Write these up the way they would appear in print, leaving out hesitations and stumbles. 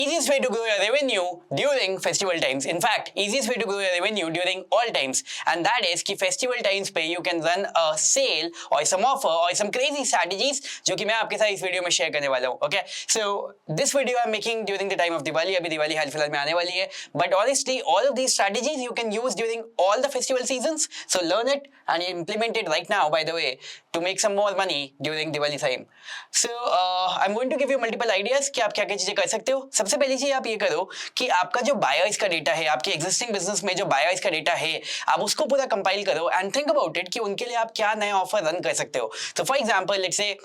Easiest way to grow your revenue during festival times. In fact, easiest way to grow your revenue during all times, and that is कि festival times पे you can run a sale or some offer or some crazy strategies जो कि मैं आपके साथ इस video में share करने वाला हूँ. Okay, so this video I'm making during the time of Diwali. अभी दिवाली हाल फिलहाल में आने वाली है, but honestly all of these strategies you can use during all the festival seasons. So learn it and implement it right now, by the way, to make some more money during Diwali time. So I'm going to give you multiple ideas कि आप क्या क्या चीजें कर सकते हो. सबसे पहली चीज आप ये करो कि आपका जो बायर्स का डेटा है, आपके एग्जिस्टिंग बिजनेस में जो बायर्स का डेटा है, आप उसको पूरा कंपाइल करो एंड थिंक अबाउट इट कि उनके लिए आप क्या नया ऑफर रन कर सकते हो. तो फॉर एग्जांपल लेट्स से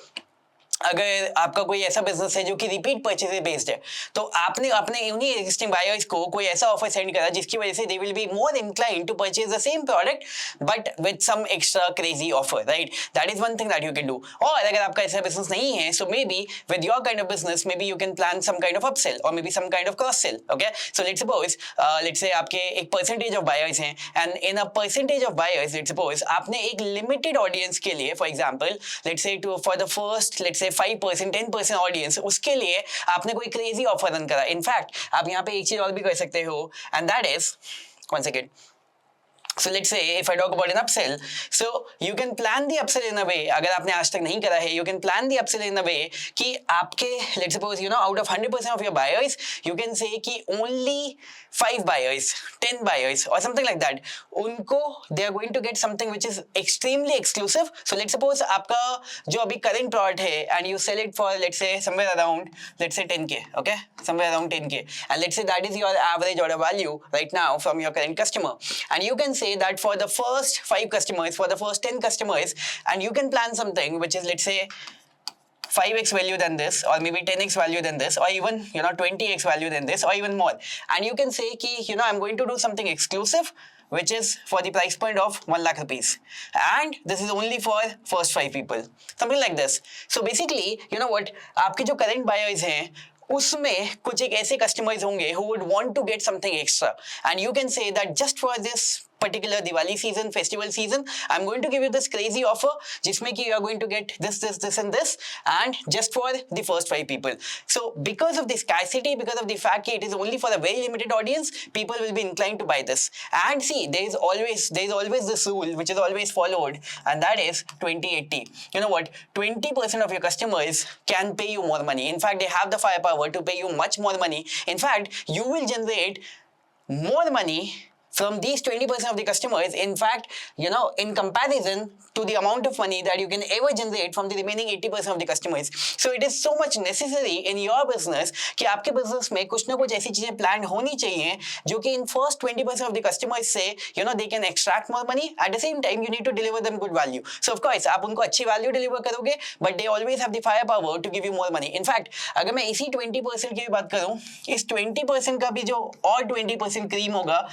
अगर आपका कोई ऐसा बिजनेस है जो कि रिपीट परचेज बेस्ड है, तो आपने अपने उन्हीं एग्जिस्टिंग बायर्स को कोई ऐसा ऑफर सेंड करा जिसकी वजह से they will be more inclined to purchase the same product but with some extra crazy offer, right? That is one thing that you can do. और अगर आपका ऐसा बिजनेस नहीं है, so maybe with your kind of business maybe you can plan some kind of upsell और maybe some kind of cross sell. Okay, so let's suppose let's say आपके एक percentage of buyers हैं and in a percentage of buyers let's suppose आपने एक limited audience के लिए, for example let's say two for the first let's say 5% 10% audience, उसके लिए आपने कोई क्रेजी ऑफर रन करा. इनफैक्ट आप यहाँ पे एक चीज और भी कर सकते हो and that is, one second. So let's say if I talk about an upsell, so you can plan the upsell in a way, अगर आपने आज तक नहीं करा है, you can plan the upsell in a way कि आपके let's suppose out of 100% of your buyers, you can say कि only 5 buyers, 10 buyers or something like that, उनको they are going to get something which is extremely exclusive. So let's suppose आपका जो अभी current product है and you sell it for let's say somewhere around let's say 10k, okay, somewhere around 10k, and let's say that is your average order value right now from your current customer, and you can say that for the first 5 customers, for the first 10 customers, and you can plan something which is let's say 5x value than this or maybe 10x value than this or even 20x value than this or even more, and you can say ki I'm going to do something exclusive which is for the price point of 1 lakh rupees, and this is only for first 5 people, something like this. So basically what, आपके जो current buyers हैं उसमें कुछ एक ऐसे customers होंगे who would want to get something extra, and you can say that just for this particular Diwali season, festival season, I'm going to give you this crazy offer जिसमें कि you are going to get this and this, and just for the first 5 people. So because of the scarcity, because of the fact that it is only for a very limited audience, people will be inclined to buy this. And see, there is always this rule which is always followed, and that is 20-80. You know what? 20% of your customers can pay you more money. In fact, they have the firepower to pay you much more money. In fact, you will generate more money from these 20% of the customers, in fact, in comparison to the amount of money that you can ever generate from the remaining 80% of the customers. So it is so much necessary in your business कि आपके business में कुछ ना कुछ ऐसी चीजें planned होनी चाहिए जो कि in first 20% of the customers से they can extract more money. At the same time, you need to deliver them good value. So of course, आप उनको अच्छी value deliver करोगे, but they always have the firepower to give you more money. In fact, अगर मैं इसी 20% की भी बात करूँ, इस 20% का भी जो और 20% cream होगा,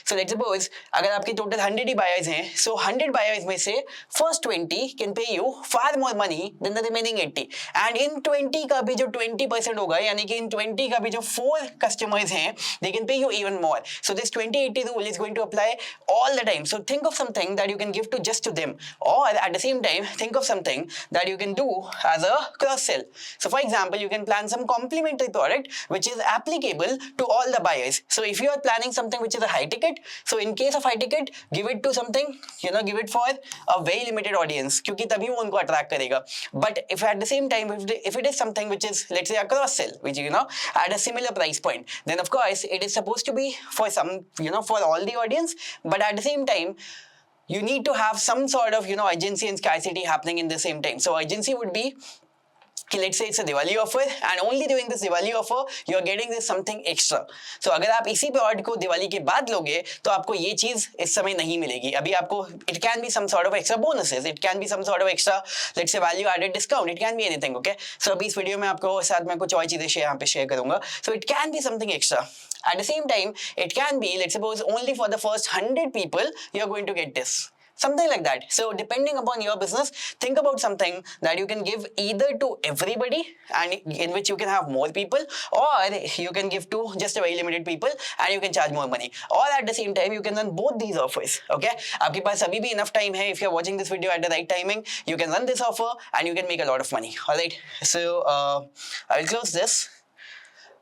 so let's suppose अगर आपके total 100 ही buyers हैं, so 100 buyers में से first 20 can pay you far more money than the remaining 80, and in 20 का भी जो 20% होगा, यानी कि इन 20 का भी जो 4 customers हैं, they can pay you even more. So this 20-80 rule is going to apply all the time. So think of something that you can give to just to them, or at the same time think of something that you can do as a cross sell. So for example, you can plan some complementary product which is applicable to all the buyers. So if you are planning something which is a high ticket, so in case of high ticket, give it to something, give it for a very limited audience, क्योंकि तभी वो उनको attract करेगा. But if at the same time, if it is something which is let's say a cross sell, which at a similar price point, then of course it is supposed to be for some for all the audience, but at the same time you need to have some sort of urgency and scarcity happening in the same time. So urgency would be कि let's say it's a Diwali offer and only during this Diwali offer you are getting this something extra. So अगर आप इसी product को दिवाली के बाद लोगे तो आपको ये चीज इस समय नहीं मिलेगी. अभी आपको it can be some sort of extra bonuses, it can be some sort of extra let's say value added discount, it can be anything. Okay, so अभी इस वीडियो में आपको साथ में कुछ और चीजें यहाँ पे शेयर करूंगा. So it can be something extra. At the same time, it can be let's suppose only for the first 100 people you are going to get this. Something like that. So depending upon your business, think about something that you can give either to everybody and in which you can have more people, or you can give to just a very limited people and you can charge more money, or at the same time you can run both these offers. Okay, आपके पास अभी भी enough time है. If you're watching this video at the right timing, you can run this offer and you can make a lot of money. All right, so I'll close this.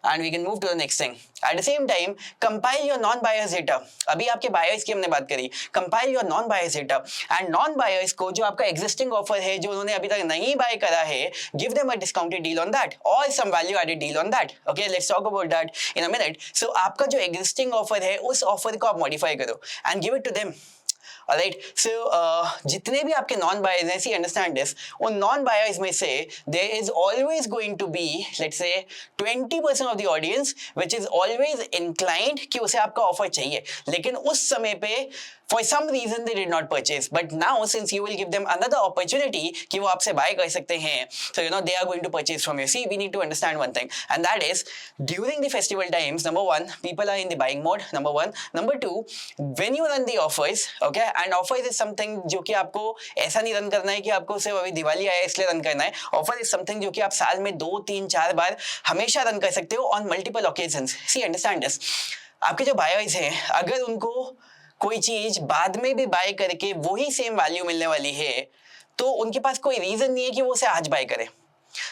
and we can move to the next thing. At the same time, compile your non-biased data. अभी आपके bias की हमने बात करी. Compile your non-biased data and non-biased को जो आपका existing offer है जो उन्होंने अभी तक नहीं buy करा है, give them a discounted deal on that or some value added deal on that. Okay, let's talk about that in a minute. So आपका जो existing offer है उस offer को आप modify करो and give it to them. Alright, so जितने भी आपके नॉन बायर्स हैं, see understand this, उन नॉन बायर्स में से there is always going to be, let's say 20% of the audience which is always inclined कि उसे आपका ऑफर चाहिए, लेकिन उस समय पे for some reason they did not purchase, but now since you will give them another opportunity कि वो आपसे buy कर सकते हैं, so you know they are going to purchase from you. See, we need to understand one thing, and that is during the festival times, number one, people are in the buying mode, number one. Number two, when you run the offers, okay, and offers is something जो कि आपको ऐसा नहीं run करना है कि आपको सिर्फ अभी दिवाली आया इसलिए रन करना है. ऑफर इज समथिंग जो कि आप साल में 2, 3, 4 बार हमेशा रन कर सकते हो on multiple occasions. See understand this. आपके जो बायर्स हैं, अगर उनको कोई चीज बाद में भी बाय करके वही सेम वैल्यू मिलने वाली है, तो उनके पास कोई रीजन नहीं है कि वो उसे आज बाय करे.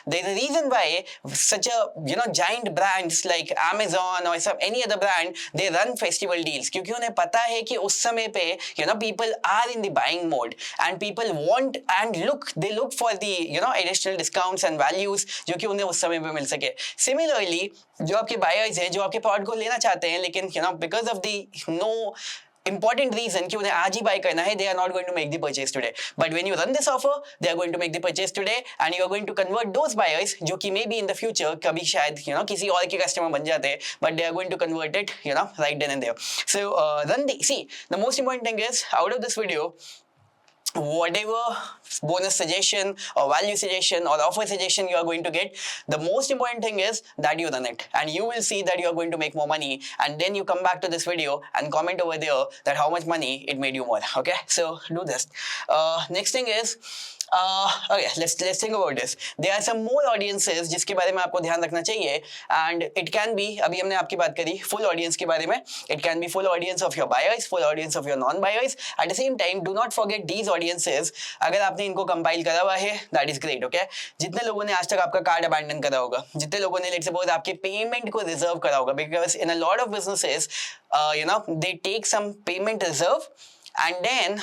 There is a reason why such a giant brands like Amazon or some any other brand they run festival deals, क्योंकि उन्हें पता है कि उस समय पे people are in the buying mode and people want and they look for the additional discounts and values जो कि उन्हें उस समय पे मिल सके. Similarly, जो आपके buyers हैं जो आपके प्रोडक्ट को लेना चाहते हैं, लेकिन because of the no important reason कि उन्हें आज ही buy करना है, they are not going to make the purchase today. But when you run this offer, they are going to make the purchase today and you are going to convert those buyers जो कि maybe in the future कभी शायद किसी और के customer बन जाते हैं, but they are going to convert it right then and there. So the most important thing is out of this video, whatever bonus suggestion or value suggestion or offer suggestion you are going to get, the most important thing is that you run it and you will see that you are going to make more money, and then you come back to this video and comment over there that how much money it made you more. Okay, so do this. Next thing is okay, let's think about this. There are some more audiences जिसके बारे में आपको ध्यान रखना चाहिए, and it can be, अभी हमने आपकी बात करी full audience के बारे में, it can be full audience of your buyers, full audience of your non-buyers. At the same time, do not forget these audiences. अगर आपने इनको compile करा हुआ है, that is great. Okay, जितने लोगों ने आज तक आपका कार्ड abandon करा होगा, जितने लोगों ने let's suppose आपके payment को reserve करा होगा, because in a lot of businesses, they take some payment reserve. And then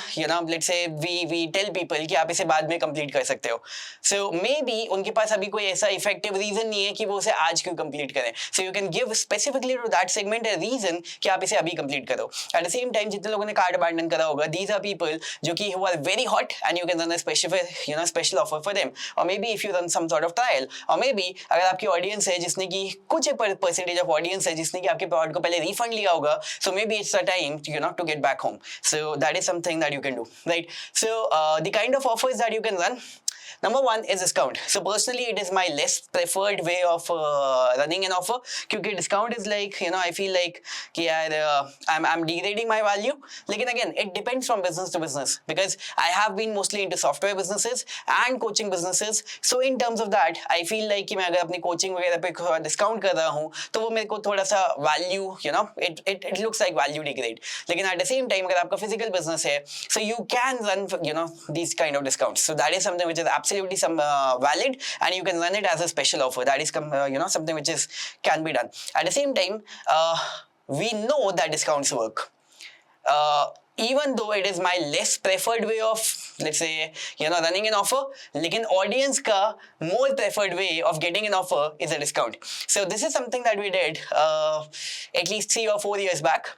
let's say we tell people कि आप इसे बाद में complete कर सकते हो. So maybe उनके पास अभी कोई ऐसा effective reason नहीं है कि वो उसे आज क्यों complete करें. So you can give specifically to that segment a reason कि आप इसे अभी complete करो. At the same time, जितने लोगों ने cart abandon करा होगा, these are people जो कि who are very hot and you can run a special offer for them. Or maybe if you run some sort of trial, or maybe अगर आपकी audience है जिसने कि कुछ percentage of audience है जिसने कि आपके product को पहले refund लिया होगा, so maybe it's a time to get back home. So that is something that you can do, right? So the kind of offers that you can run, number one is discount. So personally, it is my less preferred way of running an offer, क्योंकि discount is like I feel like कि यार I'm degrading my value. लेकिन again, it depends from business to business, because I have been mostly into software businesses and coaching businesses. So in terms of that, I feel like कि मैं अगर अपनी coaching वगैरह पे discount कर रहा हूँ, तो वो मेरे को थोड़ा सा value, it looks like value degrade. लेकिन at the same time, अगर आपका physical business है, so you can run these kind of discounts. So that is something which is absolutely valid, and you can run it as a special offer. That is something which can be done. At the same time, we know that discounts work. Even though it is my less preferred way of, let's say, running an offer, लेकिन audience का more preferred way of getting an offer is a discount. So this is something that we did at least 3 or 4 years back.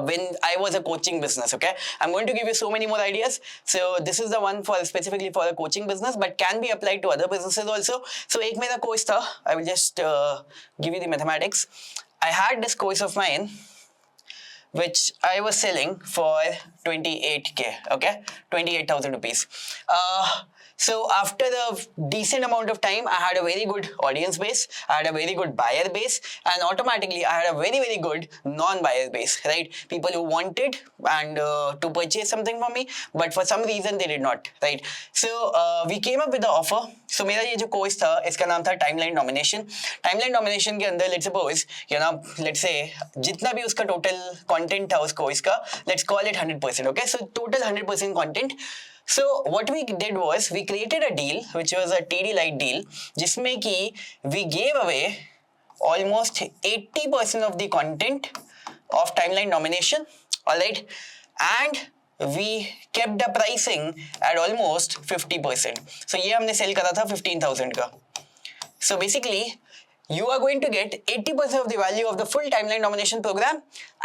When I was a coaching business. Okay, I'm going to give you so many more ideas. So this is the one specifically for a coaching business, but can be applied to other businesses also. So एक मेरा course था, I will just give you the mathematics. I had this course of mine which I was selling for 28k, okay, 28,000 rupees. So after a decent amount of time, I had a very good audience base, I had a very good buyer base, and automatically I had a very, very good non-buyer base, right? People who wanted and to purchase something from me, but for some reason they did not, right? So we came up with the offer. So मेरा ये जो course था, इसका नाम था timeline domination. Timeline domination के अंदर let's suppose, let's say जितना भी उसका total content था उस course का, let's call it 100%, okay? So total 100% content. So what we did was we created a deal which was a TD Lite deal, जिसमें कि we gave away almost 80% of the content of timeline nomination, alright, and we kept the pricing at almost 50%. So ये हमने cell करा था 15,000 का. So basically you are going to get 80% of the value of the full timeline nomination program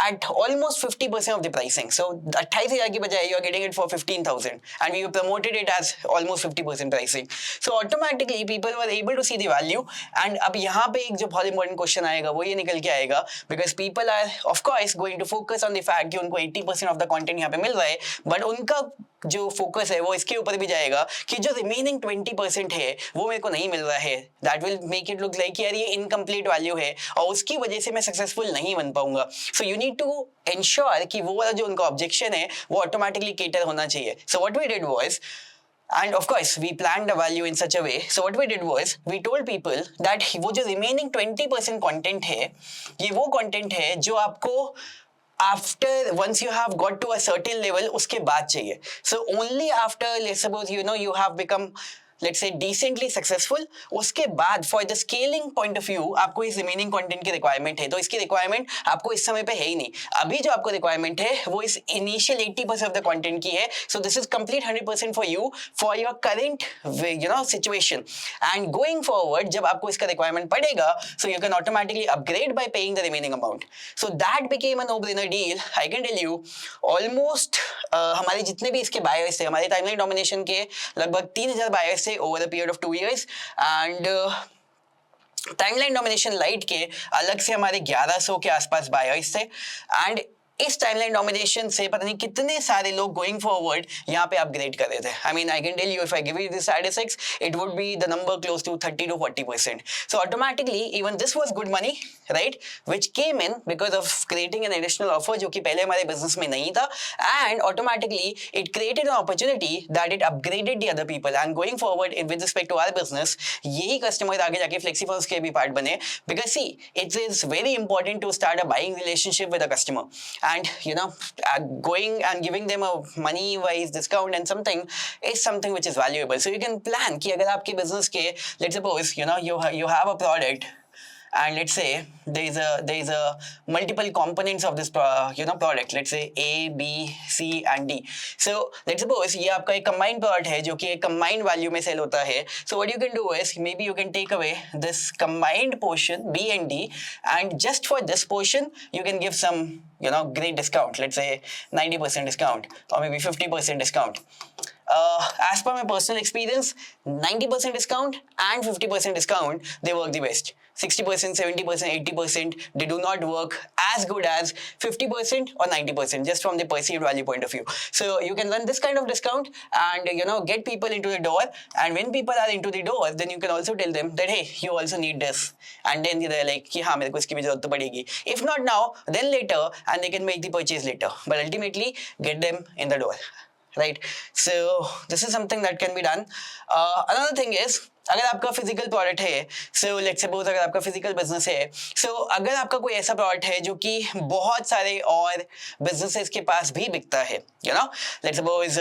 at almost 50% of the pricing. So 28,000 की बजाय you are getting it for 15,000 and we promoted it as almost 50% pricing. So automatically people were able to see the value. And अब यहाँ पे एक जो बहुत important question आएगा वो ये निकल के आएगा, because people are of course going to focus on the fact कि उनको 80% of the content यहाँ पे मिल रहा है, but उनका जो फोकस है वो इसके ऊपर भी जाएगा कि जो रिमेनिंग 20% है वो मेरे को नहीं मिल रहा है. That will make it look like यार ये इनकम्प्लीट वैल्यू है और उसकी वजह से मैं सक्सेसफुल नहीं बन पाऊंगा. So you need to ensure कि वो वाला जो उनका ऑब्जेक्शन है वो ऑटोमेटिकली केटर होना चाहिए. So what we did was, and of course we planned the value in such a way, so what we did was we told people that वो जो remaining 20% content है ये वो content है जो आपको after once you have got to a certain level उसके बाद चाहिए. So only after, let's suppose you have become let's say decently successful, उसके बाद for the scaling point of view आपको इस remaining content की requirement है. तो इसकी requirement आपको इस समय पे है ही नहीं. अभी जो आपको requirement है वो इस initial 80% of the content की है. So this is complete 100% for you for your current situation. And going forward जब आपको इसका requirement पड़ेगा, so you can automatically upgrade by paying the remaining amount. So that became a no-brainer deal. I can tell you almost हमारे जितने भी इसके buyers थे, हमारे timeline domination के लगभग 3,000 buyers थे over a period of 2 years, and timeline nomination light के अलग से हमारे 1100 के आसपास बायर्स थे. एंड इस टाइमलाइन नॉमिनेशन से पता नहीं कितने सारे लोग गोइंग फॉरवर्ड यहाँ पे अपग्रेड कर रहे थे. I mean I can tell you if I give you this statistics it would be the number close to 30 to 40%. So automatically even this was good money, right, which came in because of creating an additional offer जो कि पहले हमारे business में नहीं था. And automatically it created an opportunity that it upgraded the other people. And going forward with respect to our business, यही customer आगे जाके फ्लेक्सीफॉर्स के भी पार्ट बने. Because see, it is very important to start a buying relationship with a customer. And going and giving them a money wise discount and something is something which is valuable. So you can plan कि अगर आपके business के let's suppose you have a product and let's say there is a multiple components of this product, let's say A, B, C and D. So let's suppose ये आपका एक combined product है जो कि एक combined value में sell होता है. So what you can do is maybe you can take away this combined portion B and D, and just for this portion you can give some great discount, let's say 90% discount or maybe 50% discount. As per my personal experience, 90% discount and 50% discount, they work the best. 60%, 70%, 80%, they do not work as good as 50% or 90%, just from the perceived value point of view. So you can run this kind of discount and get people into the door. And when people are into the door, then you can also tell them that hey, you also need this. And then they're like कि हाँ मेरे को इसकी भी जरूरत तो पड़ेगी. If not now, then later, and they can make the purchase later. But ultimately, get them in the door. Right? So this is something that can be done. Another thing is, अगर आपका physical product है, सो let's suppose अगर आपका physical business है, सो अगर आपका कोई ऐसा प्रोडक्ट है जो कि बहुत सारे और बिजनेसेस के पास भी बिकता है, let's suppose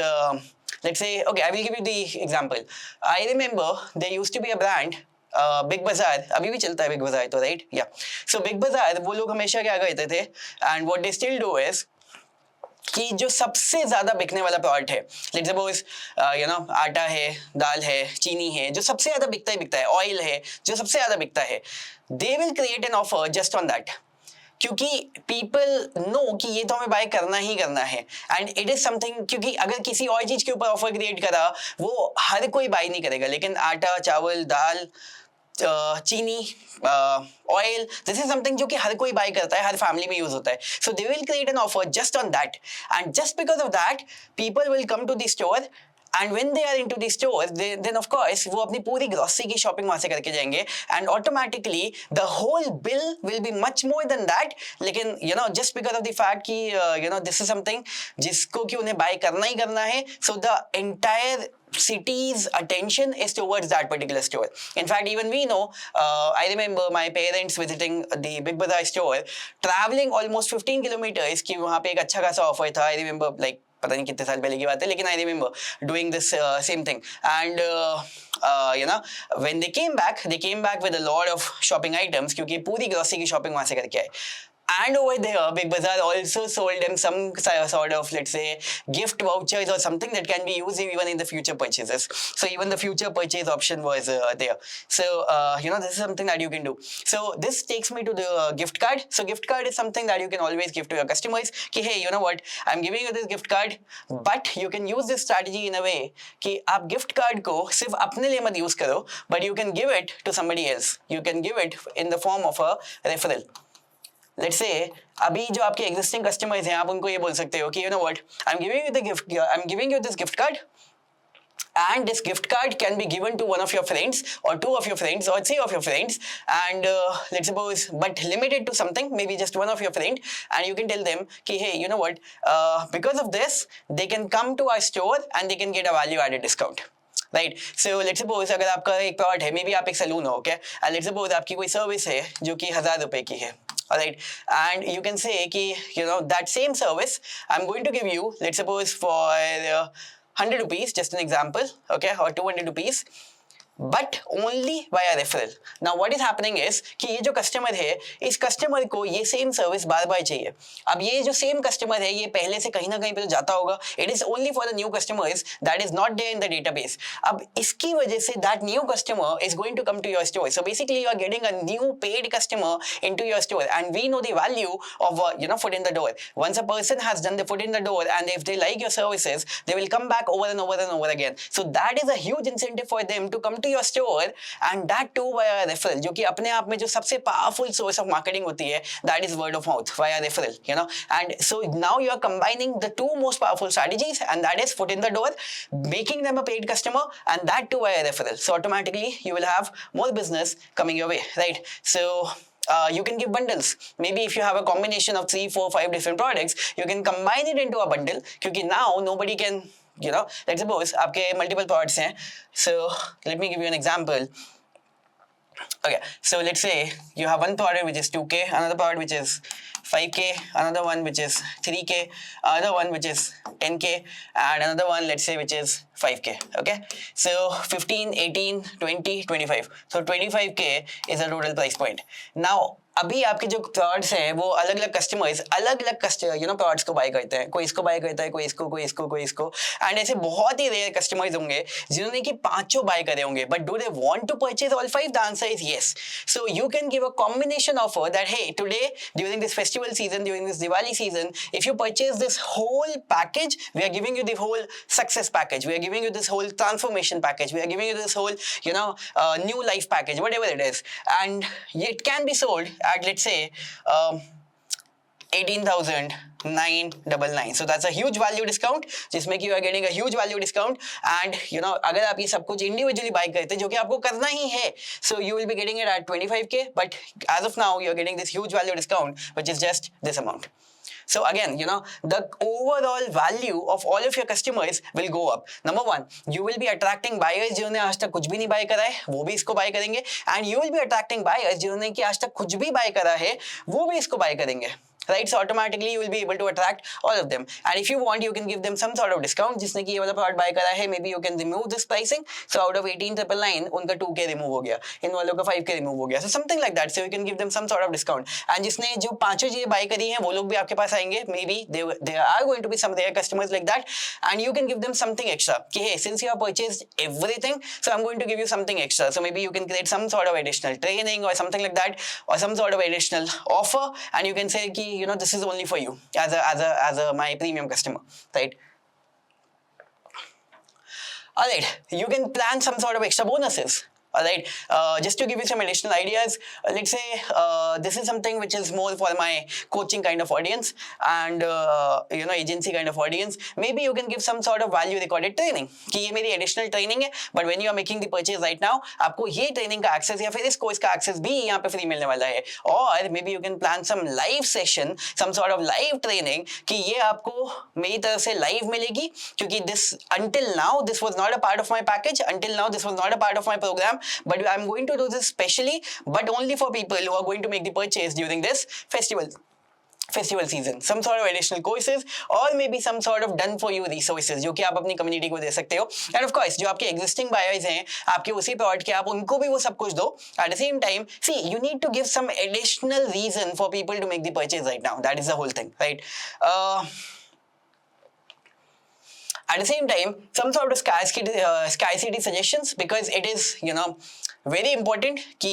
let's say, okay, I will give you the example. I remember there used to be a brand, big बाजार, अभी भी चलता है बिग बाजार तो, राइट, या सो बिग बाजार वो लोग हमेशा क्या करते थे, and what they still do is कि जो सबसे ज्यादा बिकने वाला प्रोडक्ट है, लेट्स सपोज आटा है, दाल है, चीनी है, जो सबसे ज्यादा बिकता है, ऑयल है जो सबसे ज्यादा बिकता है, दे will create an offer just on that, क्योंकि पीपल नो कि ये तो हमें बाय करना ही करना है. एंड इट इज समथिंग, क्योंकि अगर किसी और चीज के ऊपर ऑफर क्रिएट करा वो हर कोई बाय नहीं करेगा, लेकिन आटा, चावल, दाल, चीनी, ऑयल, दिस इज समथिंग जो कि हर कोई बाय करता है, हर फैमिली में यूज होता है. So they will create an offer just on that, and just because of that people will come to the store. And when they are into the store, then of course वो अपनी पूरी grocery की shopping वहां से करके जाएंगे, and automatically the whole bill will be much more than that. लेकिन just because of the fact कि this is something जिसको कि उन्हें buy करना ही करना है, so the entire city's attention is towards that particular store. In fact, even we know, I remember my parents visiting the Big Bazaar store, traveling almost 15 kilometers कि वहाँ पे एक अच्छा खासा ऑफर था. I remember like पता नहीं कितने साल पहले की बात है, लेकिन I remember doing this same thing and when they came back with a lot of shopping items क्योंकि पूरी ग्रोसरी की शॉपिंग वहां से करके आए. And over there, Big Bazaar also sold them some sort of, let's say, gift vouchers or something that can be used even in the future purchases. So even the future purchase option was there. So, this is something that you can do. So this takes me to the gift card. So gift card is something that you can always give to your customers. Ki, hey, you know what? I'm giving you this gift card, but you can use this strategy in a way कि आप gift card को सिर्फ अपने लिए मत use करो, but you can give it to somebody else. You can give it in the form of a referral. Let's say अभी जो आपके existing customers हैं, आप उनको ये बोल सकते हो कि you know what, I'm giving you this gift card, and this gift card can be given to one of your friends or two of your friends or three of your friends, and let's suppose, but limited to something, maybe just one of your friend, and you can tell them कि hey, you know what, because of this they can come to our store and they can get a value added discount. Right. So let's suppose अगर आपका एक product है, may be आप एक salon हो, okay, and let's suppose आपकी कोई service है जो कि 1000 रुपए की है, right, and you can say कि you know that same service I am going to give you, let's suppose for 100 rupees, just an example, okay, or 200 rupees, but only via referral. Now what is happening is कि ये जो customer है, इस customer को ये same service बार बार चाहिए. अब ये जो सेम कस्टमर है, ये पहले से कहीं ना कहीं पे तो जाता होगा. It is only for the new customers that is not there in the database. अब इसकी वजह से that new customer is going to come to your store. So basically you are getting a new paid customer into your store, and we know the value of foot in the door. Once a person has done the foot in the door, and if they like your services, they will come back over and over and over again. So that is a huge incentive for them to come to your store, and that too via referral, जो कि अपने आप में जो सबसे powerful source of marketing होती है, that is word of mouth via referral, you know. And so now you are combining the two most powerful strategies, and that is foot in the door, making them a paid customer, and that too via referral. So automatically you will have more business coming your way, right? So you can give bundles. Maybe if you have a combination of 3, 4, 5 different products, you can combine it into a bundle, क्योंकि now nobody can, you know, let's suppose आपके multiple products हैं. So let me give you an example. Okay, so let's say you have one product which is 2K, another product which is 5K, another one which is 3K, another one which is 10K, and another one, let's say, which is 5K. Okay, so 15, 18, 20, 25. So 25K is a total price point. Now अभी आपके जो products हैं वो अलग अलग customers अलग अलग products को बाय करते हैं. कोई इसको बाय करता है, कोई इसको, कोई इसको, कोई इसको, एंड ऐसे बहुत ही रेयर कस्टमर्स होंगे जिन्होंने कि पांचों बाय करे होंगे. But do they want to purchase all 5? The answer is yes. So you can give a combination offer that hey today during this festival season, during this Diwali season, if you purchase this whole package, we are giving you the whole success package, we are giving you this whole transformation package, we are giving you this whole new life package, whatever it is, and it can be sold at, let's say, 18,999. So that's a huge value discount, जिसमें कि you are getting a huge value discount, and अगर आप ये सब कुछ individually buy करते, जो कि आपको करना ही है, so you will be getting it at 25K, but as of now you are getting this huge value discount which is just this amount. So again, the overall value of all of your customers will go up. Number one, you will be attracting buyers जिन्होंने आज तक कुछ भी नहीं buy करा है, वो भी इसको buy करेंगे, and you will be attracting buyers जिन्होंने कि आज तक कुछ भी buy करा है, वो भी इसको buy करेंगे. Right, so automatically you will be able to attract all of them, and if you want you can give them some sort of discount. जिसने कि ये वाला प्रोडक्ट बाय करा है, maybe you can remove this pricing, so out of 18,999 उनका 2K remove हो गया, इन वालों का 5K remove हो गया, so something like that. So you can give them some sort of discount, and जिसने जो पांचों चीजें बाय करी हैं वो लोग भी आपके पास आएंगे. Maybe there are going to be some rare customers like that, and you can give them something extra कि hey, since you have purchased everything, so I'm going to give you something extra. So maybe you can create some sort of additional training or something like that, or some sort of additional offer, and you can say कि this is only for you as a my premium customer, right? All right, you can plan some sort of extra bonuses. All right, just to give you some additional ideas, let's say this is something which is more for my coaching kind of audience and agency kind of audience. Maybe you can give some sort of value recorded training कि ये मेरी additional training है, but when you are making the purchase right now, आपको ये training का access या फिर इस course का access भी यहाँ पे free मिलने वाला है. और maybe you can plan some live session, some sort of live training कि ये आपको मेरी तरफ से live मिलेगी, क्योंकि until now this was not a part of my package, until now this was not a part of my program. But I'm going to do this specially, but only for people who are going to make the purchase during this festival festival season, some sort of additional courses और maybe some sort of done for you resources जो कि आप अपनी community को दे सकते हो। End of course जो आपके एग्जिस्टिंग बायर्स हैं आपके उसी प्रोडक्ट के, आप उनको भी वो सब कुछ दो। At the same time see you need to give some additional reason for people to make the purchase right now, that is the whole thing, right? At the same time, some sort of scarcity suggestions, because it is very important कि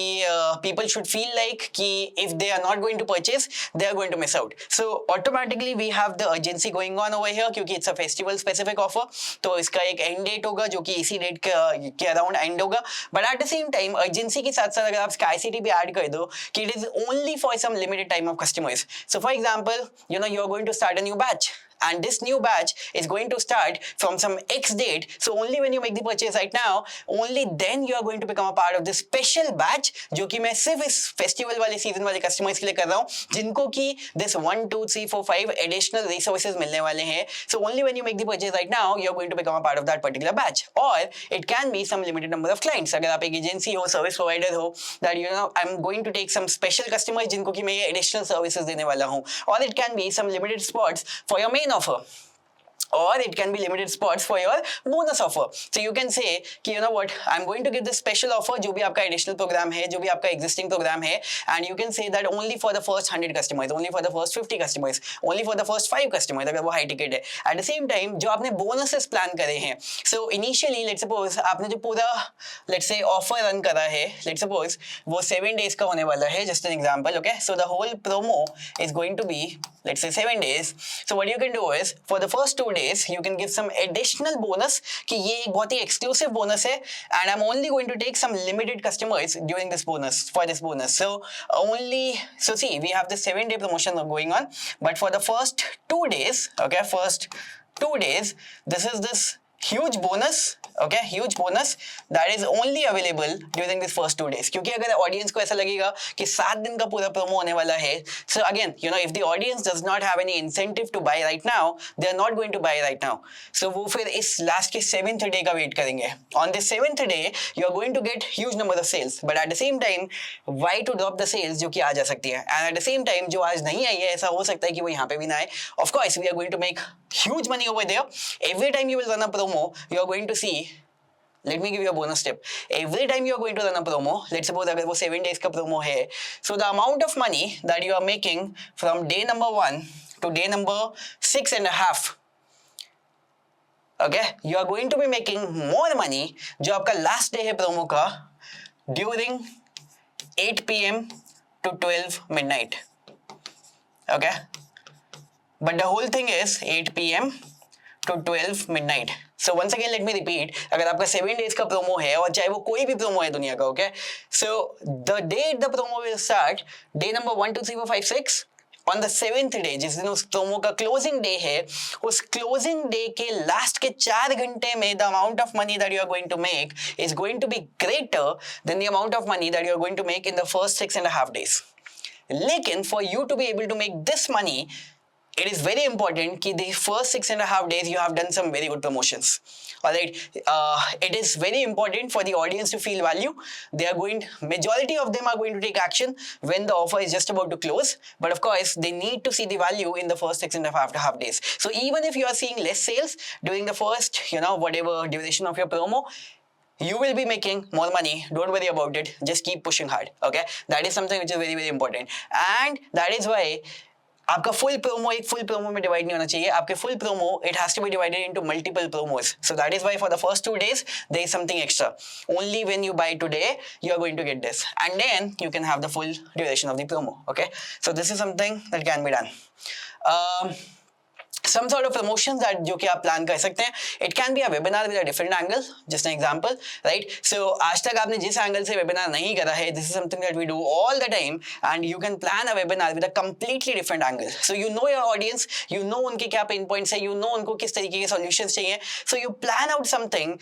people should feel like कि if they are not going to purchase they are going to miss out. So automatically we have the urgency going on over here क्योंकि it's a festival specific offer, तो इसका एक end date होगा जो कि इसी date के around end होगा। But at the same time urgency के साथ साथ अगर आप scarcity भी add कर दो कि it is only for some limited time of customers. So for example, you are going to start a new batch, and this new batch is going to start from some X date. So only when you make the purchase right now, only then you are going to become a part of this special batch जो कि मैं सिर्फ इस festival वाले season वाले customers के लिए कर रहा हूँ जिनको कि this 1 2 3 4 5 additional resources मिलने वाले हैं। So only when you make the purchase right now, you are going to become a part of that particular batch. Or it can be some limited number of clients. अगर आप एक agency हो, service provider हो, that I'm going to take some special customers जिनको कि मैं ये additional services देने वाला हूँ। Or it can be some limited spots for your main offer, or it can be limited spots for your bonus offer. So you can say कि what, I'm going to give this special offer जो भी आपका additional program है, जो भी आपका existing program है, and you can say that only for the first 100 customers, only for the first 50 customers, only for the first 5 customers अगर वो high ticket है। At the same time जो आपने bonuses plan करे हैं, so initially let's suppose आपने जो पूरा let's say offer run करा है, let's suppose वो 7 days का होने वाला है, just an example, okay? So the whole promo is going to be let's say 7 days. So what you can do is for the first 2 days you can give some additional bonus कि ये एक बहुत ही exclusive bonus है, and I'm only going to take some limited customers during this bonus, for this bonus. So see, we have this 7-day promotion going on, but for the first 2 days, okay, first 2 days, this is this huge bonus, okay, huge bonus that is only available during this first 2 days. क्योंकि अगर audience को ऐसा लगेगा कि 7 दिन का पूरा promo होने वाला है, so again if the audience does not have any incentive to buy right now, they are not going to buy right now. So वो फिर इस last के 7th day का wait करेंगे. On the 7th day you are going to get huge number of sales, but at the same time why to drop the sales जो कि आ जा सकती है, and at the same time जो आज नहीं आई है ऐसा हो सकता है कि वो यहाँ पे भी ना आए. Of course we are going to make huge money over there. Every time you will run a promo you are going to see, let me give you a bonus tip. Every time you are going to run a promo, let's suppose अगर वो 7 days का promo है, so the amount of money that you are making from day number 1 to day number 6.5, okay, you are going to be making more money जो आपका last day है promo का during 8 PM to 12 midnight, okay, but the whole thing is 8 PM to 12 midnight. So once again let me repeat, अगर आपका 7 days का promo है और चाहे वो कोई भी promo है दुनिया का, okay, so the date the promo will start, day number 1 2 3 4 5 6, on the 7th day जिस दिन उस promo का closing day है, उस closing day के last के 4 घंटे में the amount of money that you are going to make is going to be greater than the amount of money that you are going to make in the first 6.5 days. लेकिन for you to be able to make this money, it is very important कि the first 6.5 days you have done some very good promotions. Alright, it is very important for the audience to feel value. They are majority of them are going to take action when the offer is just about to close. But of course, they need to see the value in the first 6.5 days. So even if you are seeing less sales during the first, whatever duration of your promo, you will be making more money. Don't worry about it. Just keep pushing hard. Okay, that is something which is very very important, and that is why आपका full promo एक full promo में divide नहीं होना चाहिए. आपके full promo it has to be divided into multiple promos. So that is why for the first 2 days there is something extra. Only when you buy today you are going to get this, and then you can have the full duration of the promo. Okay, so this is something that can be done. Some sort of promotions that जो कि आप plan कर सकते हैं. It can be a webinar with a different angle, just an example, right? So आज तक आपने जिस एंगल से वेबिनार नहीं करा है, this is something that we do all the time, and you can plan a webinar with a completely different angle. So you know your audience, you know उनके क्या pain points है, you know उनको किस तरीके के solutions चाहिए. So you plan out something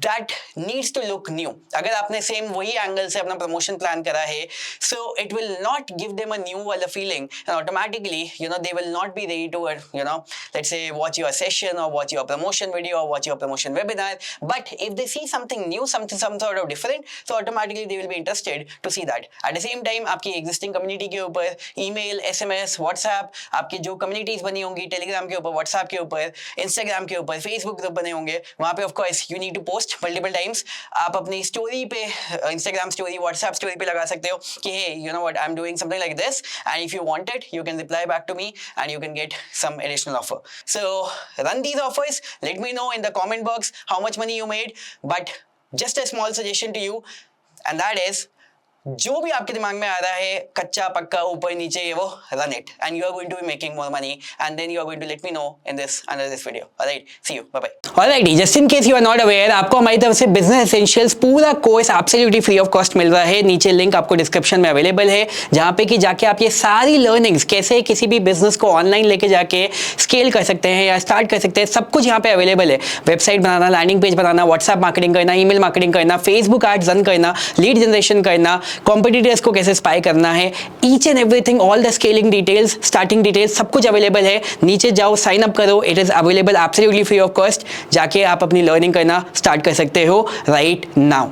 that needs to look new. अगर आपने same वही एंगल से अपना promotion plan करा है, so it will not give them a new वाला feeling, and automatically they will not be ready to let's say watch your session or watch your promotion video or watch your promotion webinar. But if they see something new, some sort of different, so automatically they will be interested to see that. At the same time आपकी existing community के ऊपर email, SMS, WhatsApp, आपकी जो communities बनी होंगी Telegram के ऊपर, WhatsApp के ऊपर, Instagram के ऊपर, Facebook ग्रुप बने होंगे, वहाँ पे of course you need to post multiple times. आप अपनी story पे Instagram story, WhatsApp story पे लगा सकते हो कि hey, you know what, I'm doing something like this, and if you want it, you can reply back to me and you can get some additional offer. So run these offers. Let me know in the comment box how much money you made. But just a small suggestion to you, and that is, जो भी आपके दिमाग में आ रहा है कच्चा पक्का ऊपर नीचे ये वो run it and you are going to be making more money and then you are going to let me know in this under this video. Alright, see you, bye bye. Alright, just in case you are not aware, आपको हमारी तरफ से business essentials पूरा course absolutely free of cost मिल रहा है. नीचे link आपको डिस्क्रिप्शन में अवेलेबल है जहां पे कि जाके आप ये सारी लर्निंग्स कैसे किसी भी बिजनेस को ऑनलाइन लेके जाके स्केल कर सकते हैं या स्टार्ट कर सकते हैं, सब कुछ यहाँ पे अवेलेबल है. वेबसाइट बनाना, लैंडिंग पेज बनाना, व्हाट्सएप मार्केटिंग करना, ईमेल मार्केटिंग करना, फेसबुक एड्स रन करना, लीड जनरेशन करना, कॉम्पिटिटर्स को कैसे स्पाई करना है, each and everything, all the scaling details, starting details, सब कुछ अवेलेबल है. नीचे जाओ, साइन अप करो. It is available absolutely free of cost. जाके आप अपनी लर्निंग करना स्टार्ट कर सकते हो राइट नाउ.